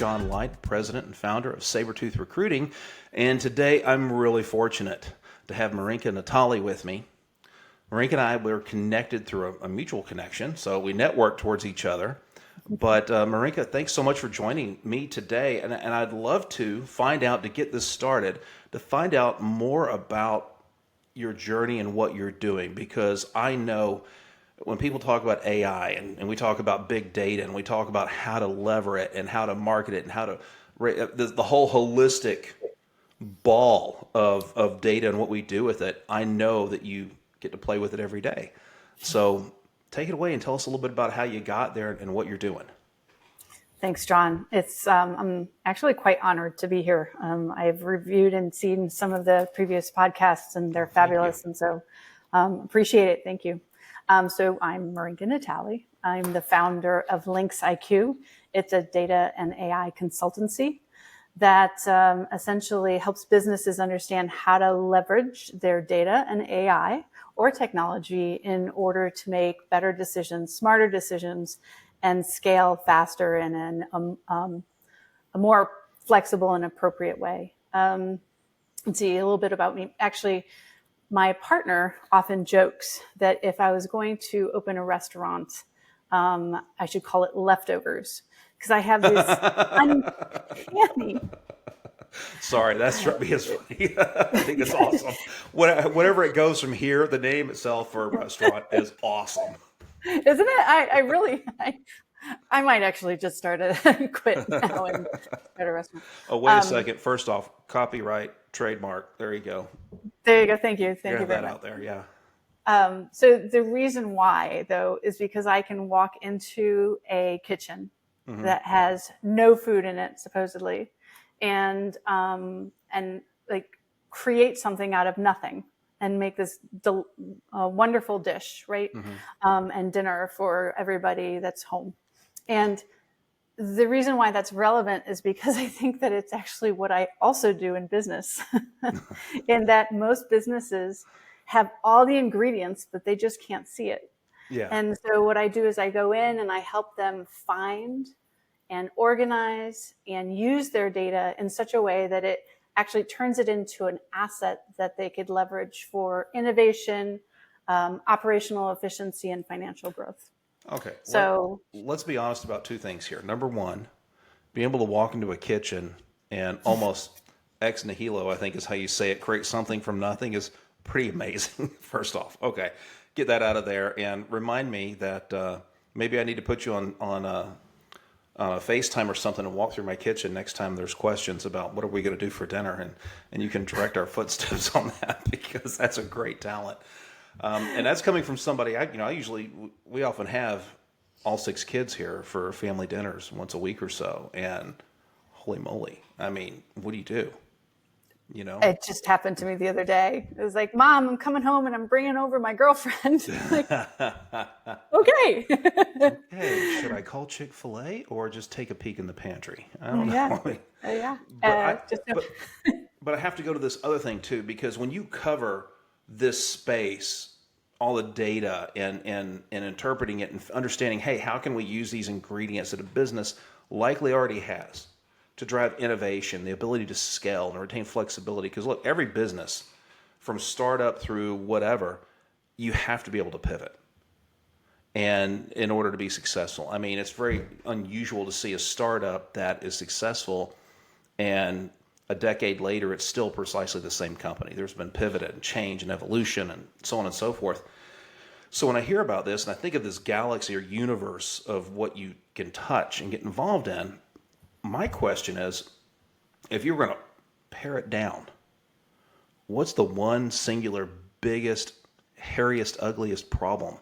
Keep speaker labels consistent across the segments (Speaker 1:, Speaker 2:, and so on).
Speaker 1: John Light, President and Founder of Sabretooth Recruiting. And today I'm really fortunate to have Marinka and Natale with me. Marinka and I were connected through a mutual connection, so we networked towards each other. But Marinka, thanks so much for joining me today. And I'd love to find out, to get this started, to find out more about your journey and what you're doing, because I know when people talk about AI and we talk about big data and we talk about how to lever it and how to market it and how to the whole holistic ball of data and what we do with it, I know that you get to play with it every day. So take it away and tell us a little bit about how you got there and what you're doing.
Speaker 2: Thanks, John. I'm actually quite honored to be here. I've reviewed and seen some of the previous podcasts, and they're fabulous. And so appreciate it. Thank you. So I'm Marinka Natale. I'm the founder of LYNX.IQ. It's a data and AI consultancy that essentially helps businesses understand how to leverage their data and AI or technology in order to make better decisions, smarter decisions, and scale faster and in a more flexible and appropriate way. Let's see a little bit about me. Actually, my partner often jokes that if I was going to open a restaurant, I should call it Leftovers, because I have this uncanny.
Speaker 1: Sorry, that struck me as funny. I think that's awesome. Whatever it goes from here, the name itself for a restaurant is awesome.
Speaker 2: Isn't it? I might actually just start quit now and start a restaurant.
Speaker 1: Oh, wait a second. First off, copyright, trademark. There you go.
Speaker 2: There you go. Thank you. Thank you very much.
Speaker 1: Out there, yeah.
Speaker 2: So the reason why, though, is because I can walk into a kitchen that has no food in it, supposedly, and like create something out of nothing and make this wonderful dish, right? And dinner for everybody that's home. And the reason why that's relevant is because I think that it's actually what I also do in business, in that most businesses have all the ingredients, but they just can't see it.
Speaker 1: Yeah.
Speaker 2: And so what I do is I go in and I help them find and organize and use their data in such a way that it actually turns it into an asset that they could leverage for innovation, operational efficiency, and financial growth.
Speaker 1: Okay.
Speaker 2: So
Speaker 1: let's be honest about two things here. Number one, being able to walk into a kitchen and almost ex nihilo, I think is how you say it, create something from nothing is pretty amazing. First off, okay, get that out of there and remind me that maybe I need to put you on a FaceTime or something and walk through my kitchen next time there's questions about what are we going to do for dinner, and you can direct our footsteps on that, because that's a great talent. And that's coming from somebody, we often have all 6 kids here for family dinners once a week or so. And holy moly, I mean, what do you do? You know,
Speaker 2: it just happened to me the other day. It was like, Mom, I'm coming home and I'm bringing over my girlfriend. Like, okay.
Speaker 1: Hey, should I call Chick-fil-A or just take a peek in the pantry? I don't know.
Speaker 2: Yeah.
Speaker 1: But I have to go to this other thing too, because when you cover this space, all the data and interpreting it and understanding, hey, how can we use these ingredients that a business likely already has to drive innovation, the ability to scale and retain flexibility? Because look, every business from startup through whatever, you have to be able to pivot. And in order to be successful, I mean, it's very unusual to see a startup that is successful and a decade later, it's still precisely the same company. There's been pivot and change and evolution and so on and so forth. So when I hear about this and I think of this galaxy or universe of what you can touch and get involved in, my question is, if you were going to pare it down, what's the one singular, biggest, hairiest, ugliest problem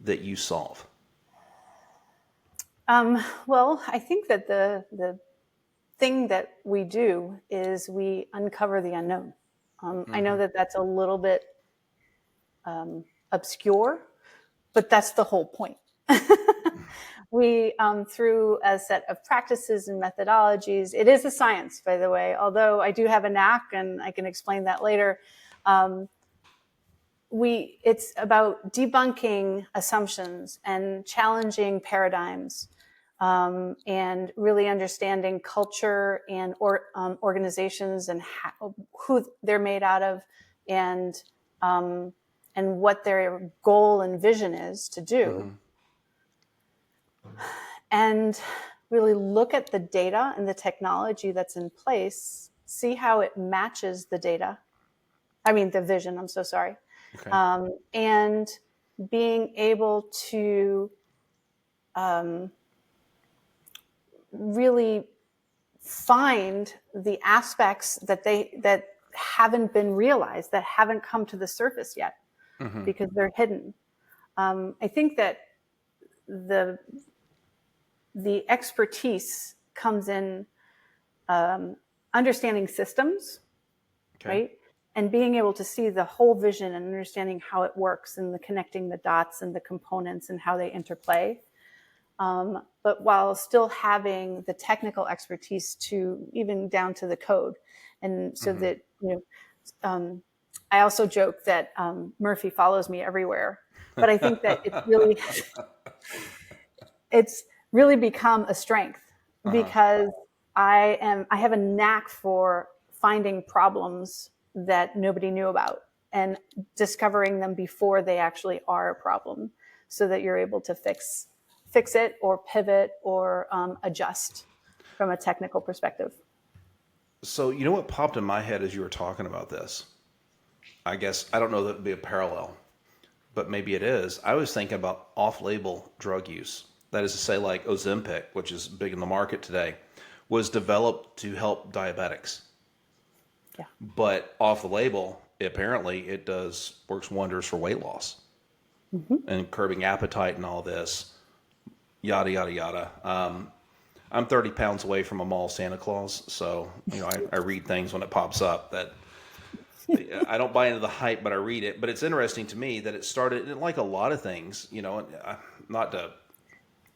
Speaker 1: that you solve?
Speaker 2: Well, I think that the thing that we do is we uncover the unknown. I know that that's a little bit obscure, but that's the whole point. We, through a set of practices and methodologies, it is a science, by the way, although I do have a knack and I can explain that later. It's about debunking assumptions and challenging paradigms and really understanding culture and organizations and who they're made out of, and what their goal and vision is to do, and really look at the data and the technology that's in place, see how it matches the vision, I'm so sorry.
Speaker 1: Okay.
Speaker 2: And being able to really find the aspects that haven't been realized, that haven't come to the surface yet, because they're hidden. I think that the expertise comes in understanding systems,
Speaker 1: Okay.
Speaker 2: right? And being able to see the whole vision and understanding how it works, and connecting the dots and the components and how they interplay. But while still having the technical expertise to even down to the code. And so that, I also joke that Murphy follows me everywhere, but I think that it's really become a strength, because I have a knack for finding problems that nobody knew about and discovering them before they actually are a problem, so that you're able to fix it or pivot or adjust from a technical perspective.
Speaker 1: So, you know what popped in my head as you were talking about this? I guess, I don't know that it would be a parallel, but maybe it is. I was thinking about off-label drug use. That is to say, like Ozempic, which is big in the market today, was developed to help diabetics.
Speaker 2: Yeah.
Speaker 1: But off the label, apparently it works wonders for weight loss and curbing appetite and all this, yada, yada, yada. I'm 30 pounds away from a mall Santa Claus, so I read things when it pops up that I don't buy into the hype, but I read it. But it's interesting to me that it started, like a lot of things, not to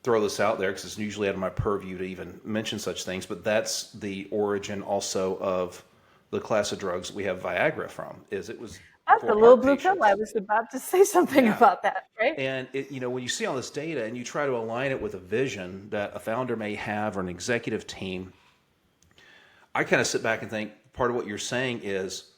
Speaker 1: throw this out there because it's usually out of my purview to even mention such things, but that's the origin also of the class of drugs we have Viagra from. It was
Speaker 2: That's
Speaker 1: for
Speaker 2: the little
Speaker 1: heart
Speaker 2: blue
Speaker 1: patients.
Speaker 2: pill. I was about to say something about that, right?
Speaker 1: And when you see all this data and you try to align it with a vision that a founder may have or an executive team, I kind of sit back and think part of what you're saying is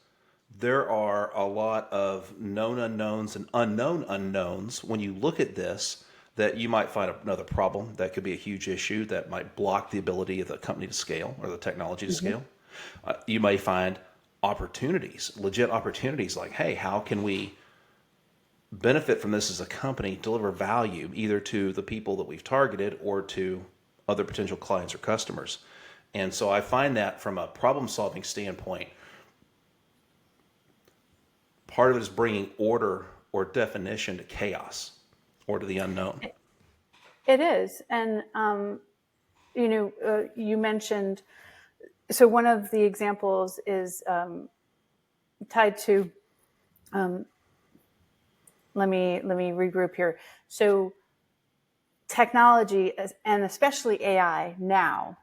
Speaker 1: there are a lot of known unknowns and unknown unknowns when you look at this, that you might find another problem that could be a huge issue that might block the ability of the company to scale or the technology to scale. You may find opportunities, legit opportunities, like, hey, how can we benefit from this as a company, deliver value either to the people that we've targeted or to other potential clients or customers. And so I find that from a problem-solving standpoint, part of it is bringing order or definition to chaos or to the unknown.
Speaker 2: It is. And, you mentioned, so one of the examples is tied to, let me regroup here. So technology, and especially AI now,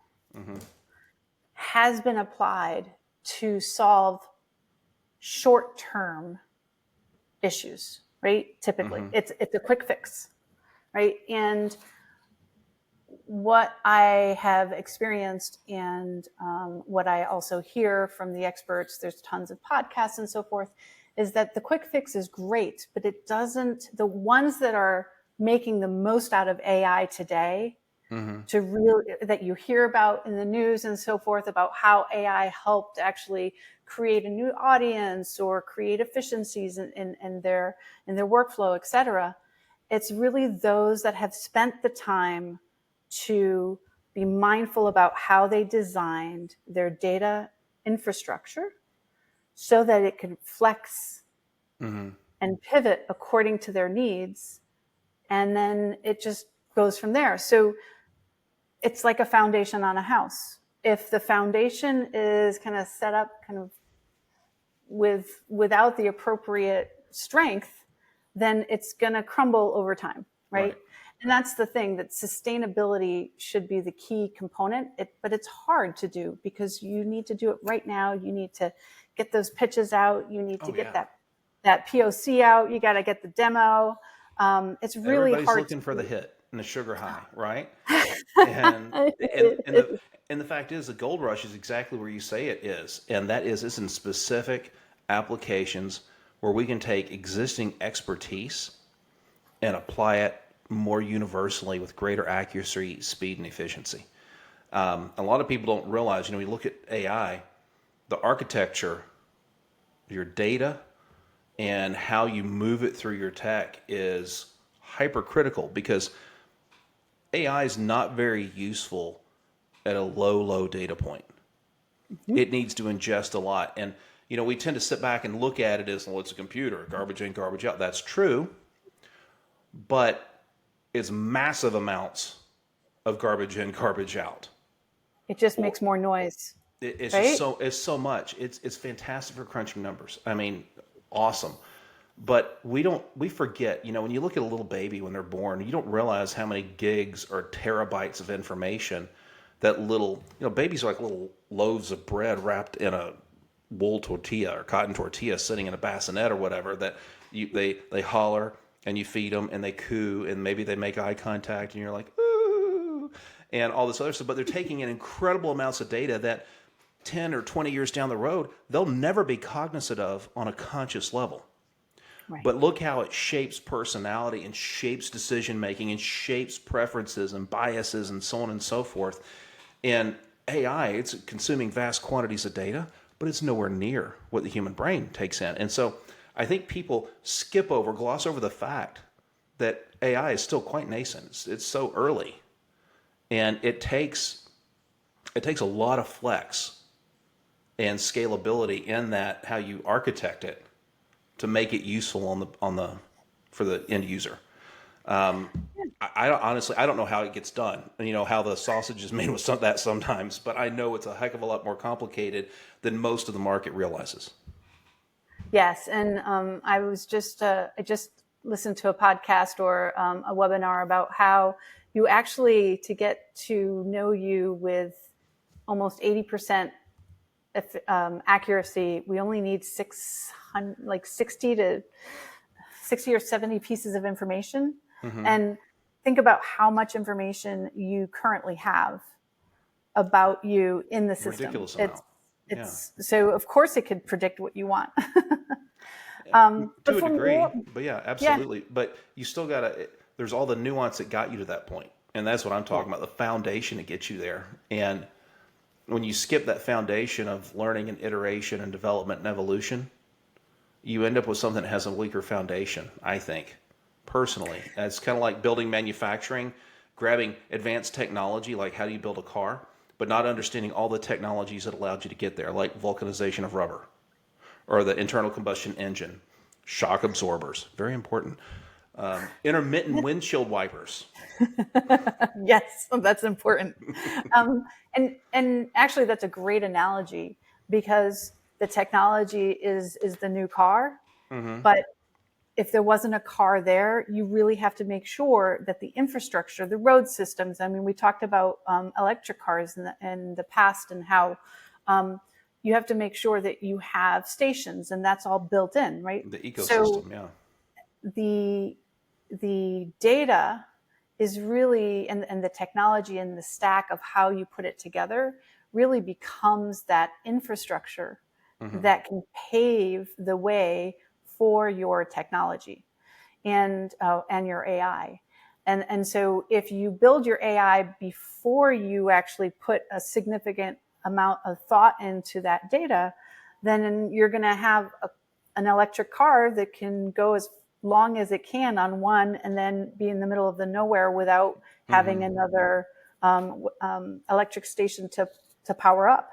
Speaker 2: has been applied to solve short-term issues, right? Typically, it's a quick fix, right? And what I have experienced, and what I also hear from the experts, there's tons of podcasts and so forth, is that the quick fix is great, but it doesn't, the ones that are making the most out of AI today, to really, that you hear about in the news and so forth, about how AI helped actually create a new audience or create efficiencies in their workflow, et cetera. It's really those that have spent the time to be mindful about how they designed their data infrastructure so that it could flex and pivot according to their needs. And then it just goes from there. So it's like a foundation on a house. If the foundation is kind of set up kind of without the appropriate strength, then it's going to crumble over time, right? And that's the thing, that sustainability should be the key component, but it's hard to do because you need to do it right now. You need to get those pitches out. You need to get that POC out. You got to get the demo. It's really
Speaker 1: Everybody's
Speaker 2: hard.
Speaker 1: looking for the hit. and the sugar high, right? And and and the and the fact is, the gold rush is exactly where you say it is, and that is it's in specific applications where we can take existing expertise and apply it more universally with greater accuracy, speed, and efficiency. A lot of people don't realize, you look at AI, the architecture, your data, and how you move it through your tech is hypercritical because AI is not very useful at a low data point.
Speaker 2: Mhm.
Speaker 1: It needs to ingest a lot. And, we tend to sit back and look at it as, well, it's a computer, garbage in, garbage out. That's true, but it's massive amounts of garbage in, garbage out.
Speaker 2: It just makes more noise,
Speaker 1: It's just
Speaker 2: right?
Speaker 1: it's so much. It's fantastic for crunching numbers. I mean, awesome. But we forget, when you look at a little baby when they're born, you don't realize how many gigs or terabytes of information that little, babies are like little loaves of bread wrapped in a wool tortilla or cotton tortilla sitting in a bassinet or whatever that they holler and you feed them and they coo and maybe they make eye contact and you're like, ooh, and all this other stuff. But they're taking in incredible amounts of data that 10 or 20 years down the road, they'll never be cognizant of on a conscious level.
Speaker 2: Right.
Speaker 1: But look how it shapes personality and shapes decision making and shapes preferences and biases and so on and so forth. And AI, it's consuming vast quantities of data, but it's nowhere near what the human brain takes in. And so I think people gloss over the fact that AI is still quite nascent. It's so early. And it takes a lot of flex and scalability in that how you architect it to make it useful for the end user. I don't, honestly, I don't know how it gets done. How the sausage is made with that sometimes, but I know it's a heck of a lot more complicated than most of the market realizes.
Speaker 2: Yes, and I just listened to a podcast or a webinar about how you actually, to get to know you with almost 80% accuracy, we only need 60 or 70 pieces of information.
Speaker 1: Mm-hmm.
Speaker 2: And think about how much information you currently have about you in the system.
Speaker 1: Ridiculous amount.
Speaker 2: So of course it could predict what you want.
Speaker 1: To
Speaker 2: But
Speaker 1: a
Speaker 2: for
Speaker 1: degree,
Speaker 2: more,
Speaker 1: but yeah,
Speaker 2: yeah,
Speaker 1: absolutely. But you still gotta. There's all the nuance that got you to that point, and that's what I'm talking about. The foundation that gets you there, and when you skip that foundation of learning and iteration and development and evolution, you end up with something that has a weaker foundation, I think, personally. It's kind of like building manufacturing, grabbing advanced technology, like how do you build a car, but not understanding all the technologies that allowed you to get there, like vulcanization of rubber, or the internal combustion engine, shock absorbers, very important, intermittent windshield wipers.
Speaker 2: yes, that's important. And actually, that's a great analogy because the technology is the new car,
Speaker 1: Mm-hmm.
Speaker 2: but if there wasn't a car there, you really have to make sure that the infrastructure, the road systems. I mean, we talked about electric cars in the past and how you have to make sure that you have stations, and that's all built in, right?
Speaker 1: The
Speaker 2: So
Speaker 1: ecosystem, yeah.
Speaker 2: the data is really, and the technology and the stack of how you put it together really becomes that infrastructure
Speaker 1: Mm-hmm.
Speaker 2: that can pave the way for your technology and your AI. And so if you build your AI before you actually put a significant amount of thought into that data, then you're going to have an electric car that can go as long as it can on one and then be in the middle of the nowhere without having
Speaker 1: Mm-hmm.
Speaker 2: another electric station to power up,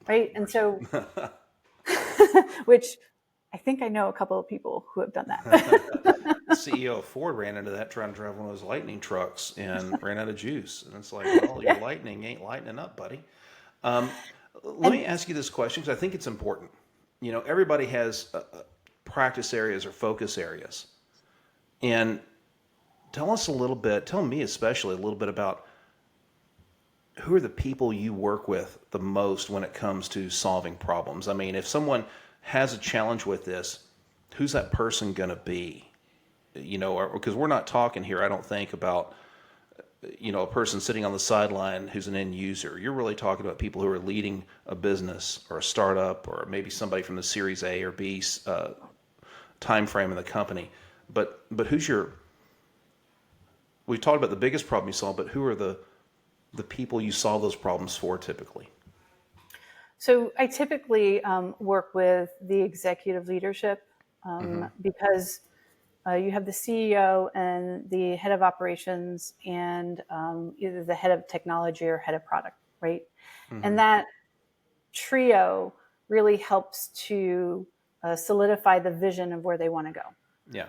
Speaker 2: right? And so, which I think I know a couple of people who have done that.
Speaker 1: The CEO of Ford ran into that trying to drive one of those lightning trucks and ran out of juice. And it's like, well, your
Speaker 2: Yeah.
Speaker 1: lightning ain't lightening up, buddy. Let
Speaker 2: And
Speaker 1: me ask you this question because I think it's important. Everybody has practice areas or focus areas. And tell me especially a little bit about who are the people you work with the most when it comes to solving problems. I mean, if someone has a challenge with this, who's that person going to be? Because we're not talking here, I don't think, about a person sitting on the sideline who's an end user. You're really talking about people who are leading a business or a startup, or maybe somebody from the Series A or B time frame in the company. But we've talked about the biggest problem you solve, but who are the people you solve those problems for typically?
Speaker 2: So I typically work with the executive leadership because you have the CEO and the head of operations and either the head of technology or head of product, right? And that trio really helps to solidify the vision of where they want to go.
Speaker 1: Yeah.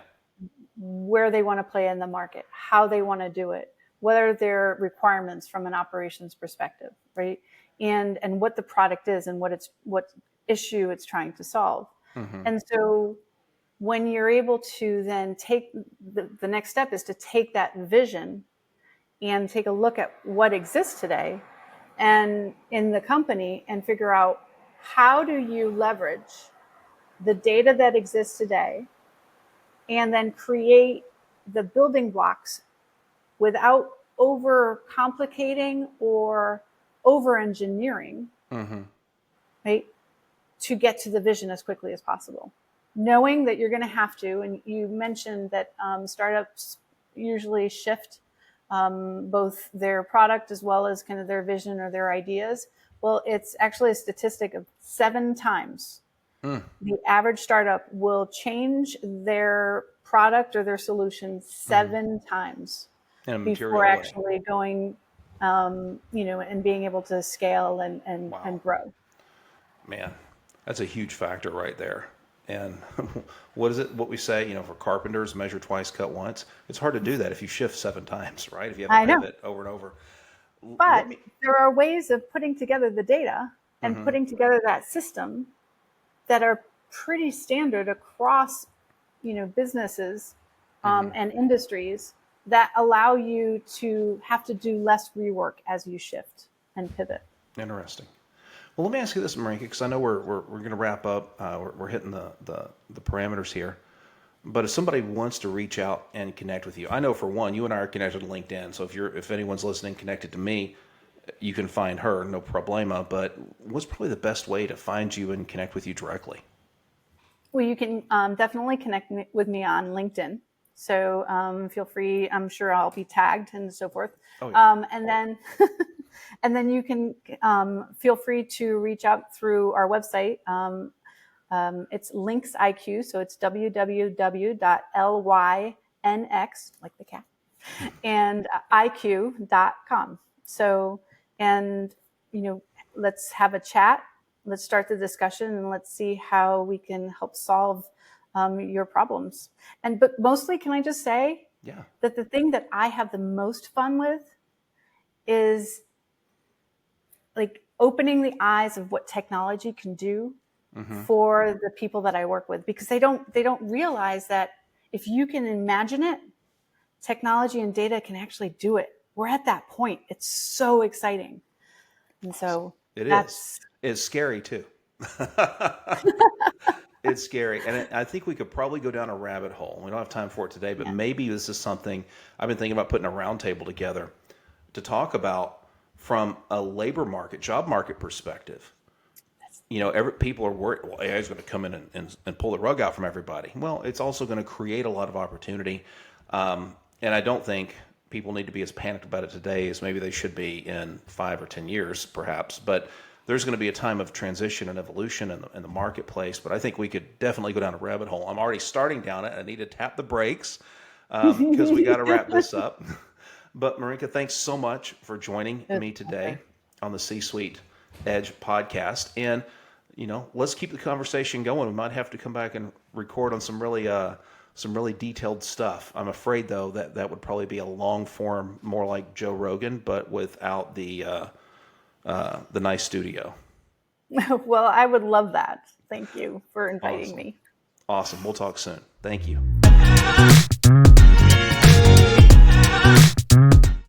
Speaker 2: Where they want to play in the market, how they want to do it, what are their requirements from an operations perspective, right? And what the product is and what issue it's trying to solve. And so when you're able to then take the next step is to take that vision and take a look at what exists today and in the company and figure out how do you leverage the data that exists today and then create the building blocks without over complicating or over engineering, right? To get to the vision as quickly as possible. Knowing that you're going to have to, and you mentioned that startups usually shift both their product as well as kind of their vision or their ideas. Well, it's actually a statistic of 7 times. The average startup will change their product or their solution 7 times before actually going, and being able to scale and grow.
Speaker 1: Man, that's a huge factor right there. And what is it? What we say, for carpenters, measure twice, cut once. It's hard to do that if you shift 7 times, right? If you have to pivot over and over.
Speaker 2: But there are ways of putting together the data and putting together that system that are pretty standard across, businesses and industries that allow you to have to do less rework as you shift and pivot.
Speaker 1: Interesting. Well, let me ask you this, Marinka, because I know we're going to wrap up. We're hitting the parameters here. But if somebody wants to reach out and connect with you, I know for one, you and I are connected to LinkedIn. So if anyone's listening connected to me, you can find her, no problema. But what's probably the best way to find you and connect with you directly?
Speaker 2: Well, you can definitely connect with me on LinkedIn. So feel free. I'm sure I'll be tagged and so forth. Oh, yeah. And then you can feel free to reach out through our website. It's LYNX.IQ, so it's www.LYNX, like the cat, and IQ.com. So, let's have a chat. Let's start the discussion and let's see how we can help solve your problems. But mostly, can I just say that the thing that I have the most fun with is like opening the eyes of what technology can do for the people that I work with, because they don't realize that if you can imagine it, technology and data can actually do it. We're at that point. It's so exciting. And so
Speaker 1: it's scary too. It's scary. And I think we could probably go down a rabbit hole. We don't have time for it today, but maybe this is something I've been thinking about putting a roundtable together to talk about from a labor market, job market perspective. People are worried, well, AI is going to come in and pull the rug out from everybody. Well, it's also going to create a lot of opportunity. And I don't think people need to be as panicked about it today as maybe they should be in 5 or 10 years, perhaps. But there's going to be a time of transition and evolution in the marketplace. But I think we could definitely go down a rabbit hole. I'm already starting down it. I need to tap the brakes because we got to wrap this up. But Marinka, thanks so much for joining me today on the C-Suite Edge podcast. And, let's keep the conversation going. We might have to come back and record on some really detailed stuff. I'm afraid, though, that would probably be a long form, more like Joe Rogan, but without the nice studio.
Speaker 2: Well, I would love that. Thank you for inviting me.
Speaker 1: Awesome. We'll talk soon. Thank you.